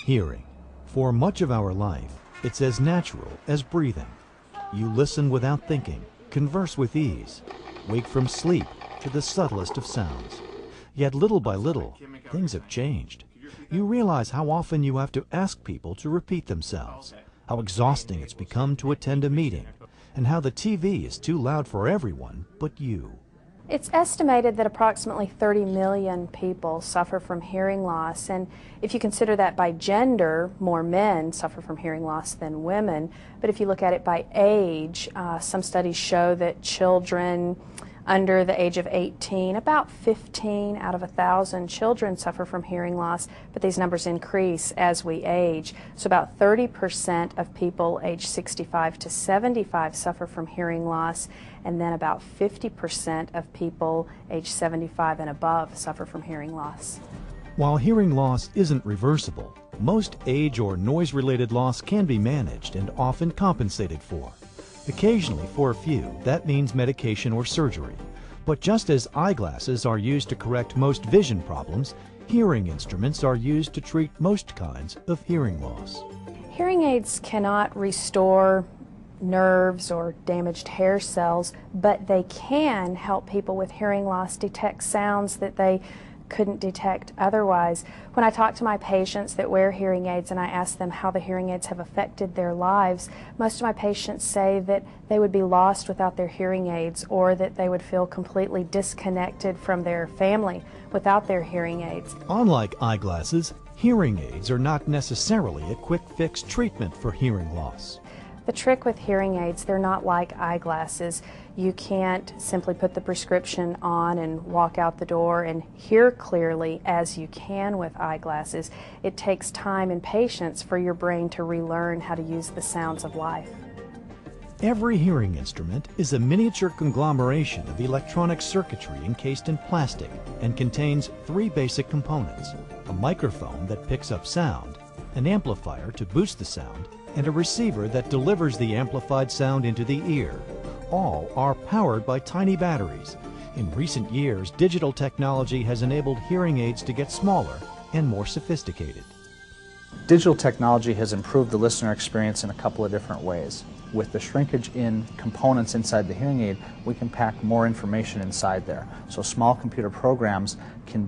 Hearing. For much of our life, it's as natural as breathing. You listen without thinking, converse with ease, wake from sleep to the subtlest of sounds. Yet little by little, things have changed. You realize how often you have to ask people to repeat themselves, how exhausting it's become to attend a meeting, and how the TV is too loud for everyone but you. It's estimated that approximately 30 million people suffer from hearing loss, and if you consider that by gender, more men suffer from hearing loss than women. But if you look at it by age, some studies show that children under the age of 18, about 15 out of 1,000 children suffer from hearing loss, but these numbers increase as we age. So about 30% of people aged 65 to 75 suffer from hearing loss, and then about 50% of people aged 75 and above suffer from hearing loss. While hearing loss isn't reversible, most age or noise-related loss can be managed and often compensated for. Occasionally, for a few, that means medication or surgery. But just as eyeglasses are used to correct most vision problems, hearing instruments are used to treat most kinds of hearing loss. Hearing aids cannot restore nerves or damaged hair cells, but they can help people with hearing loss detect sounds that they couldn't detect otherwise. When I talk to my patients that wear hearing aids and I ask them how the hearing aids have affected their lives, most of my patients say that they would be lost without their hearing aids, or that they would feel completely disconnected from their family without their hearing aids. Unlike eyeglasses, hearing aids are not necessarily a quick fix treatment for hearing loss. The trick with hearing aids, they're not like eyeglasses. You can't simply put the prescription on and walk out the door and hear clearly as you can with eyeglasses. It takes time and patience for your brain to relearn how to use the sounds of life. Every hearing instrument is a miniature conglomeration of electronic circuitry encased in plastic and contains three basic components: a microphone that picks up sound, an amplifier to boost the sound, and a receiver that delivers the amplified sound into the ear. All are powered by tiny batteries. In recent years, digital technology has enabled hearing aids to get smaller and more sophisticated. Digital technology has improved the listener experience in a couple of different ways. With the shrinkage in components inside the hearing aid, we can pack more information inside there. So small computer programs can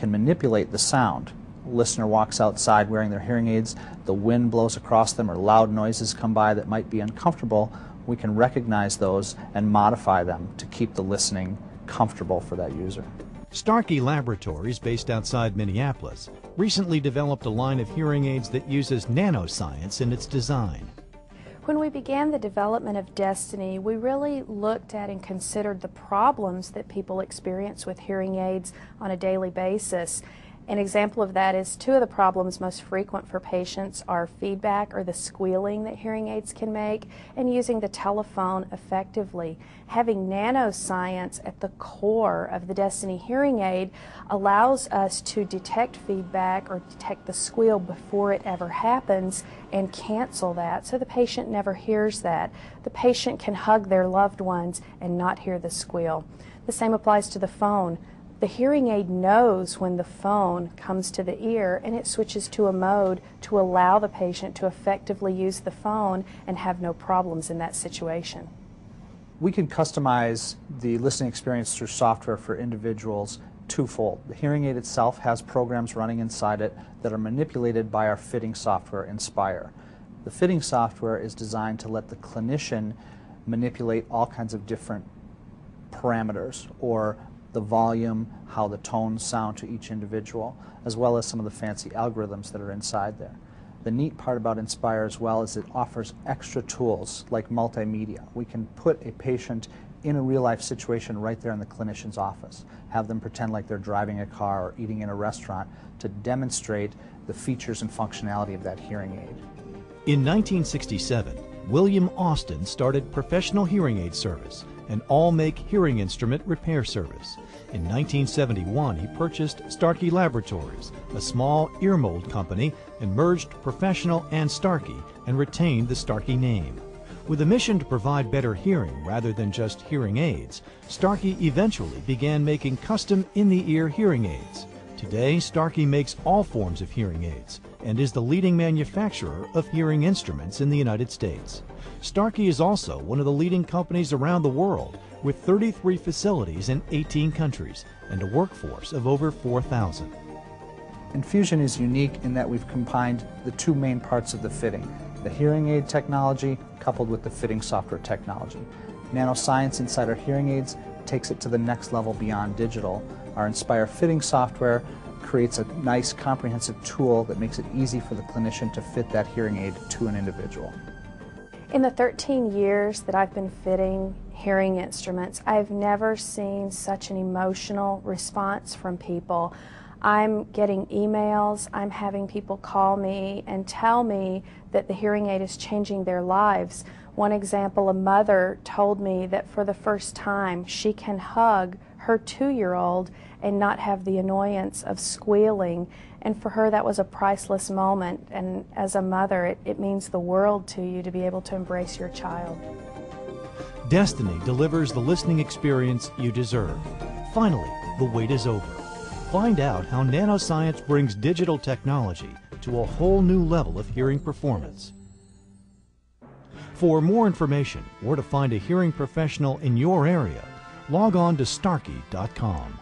manipulate the sound. Listener walks outside wearing their hearing aids, the wind blows across them or loud noises come by that might be uncomfortable, we can recognize those and modify them to keep the listening comfortable for that user. Starkey Laboratories, based outside Minneapolis, recently developed a line of hearing aids that uses nanoscience in its design. When we began the development of Destiny, we really looked at and considered the problems that people experience with hearing aids on a daily basis. An example of that is two of the problems most frequent for patients are feedback, or the squealing that hearing aids can make, and using the telephone effectively. Having nanoscience at the core of the Destiny hearing aid allows us to detect feedback or detect the squeal before it ever happens and cancel that, so the patient never hears that. The patient can hug their loved ones and not hear the squeal. The same applies to the phone. The hearing aid knows when the phone comes to the ear, and it switches to a mode to allow the patient to effectively use the phone and have no problems in that situation. We can customize the listening experience through software for individuals twofold. The hearing aid itself has programs running inside it that are manipulated by our fitting software, Inspire. The fitting software is designed to let the clinician manipulate all kinds of different parameters, or the volume, how the tones sound to each individual, as well as some of the fancy algorithms that are inside there. The neat part about Inspire as well is it offers extra tools like multimedia. We can put a patient in a real-life situation right there in the clinician's office, have them pretend like they're driving a car or eating in a restaurant to demonstrate the features and functionality of that hearing aid. In 1967, William Austin started Professional Hearing Aid Service, an all-make hearing instrument repair service. In 1971, he purchased Starkey Laboratories, a small ear mold company, and merged Professional and Starkey and retained the Starkey name. With a mission to provide better hearing rather than just hearing aids, Starkey eventually began making custom in-the-ear hearing aids. Today, Starkey makes all forms of hearing aids, and is the leading manufacturer of hearing instruments in the United States. Starkey is also one of the leading companies around the world, with 33 facilities in 18 countries and a workforce of over 4,000. Infusion is unique in that we've combined the two main parts of the fitting, the hearing aid technology coupled with the fitting software technology. Nanoscience inside our hearing aids takes it to the next level beyond digital. Our Inspire fitting software creates a nice comprehensive tool that makes it easy for the clinician to fit that hearing aid to an individual. In the 13 years that I've been fitting hearing instruments, I've never seen such an emotional response from people. I'm getting emails, I'm having people call me and tell me that the hearing aid is changing their lives. One example, a mother told me that for the first time she can hug her 2-year-old and not have the annoyance of squealing, and for her that was a priceless moment, and as a mother it means the world to you to be able to embrace your child. Destiny delivers the listening experience you deserve. Finally, the wait is over. Find out how Nanoscience brings digital technology to a whole new level of hearing performance. For more information or to find a hearing professional in your area, log on to Starkey.com.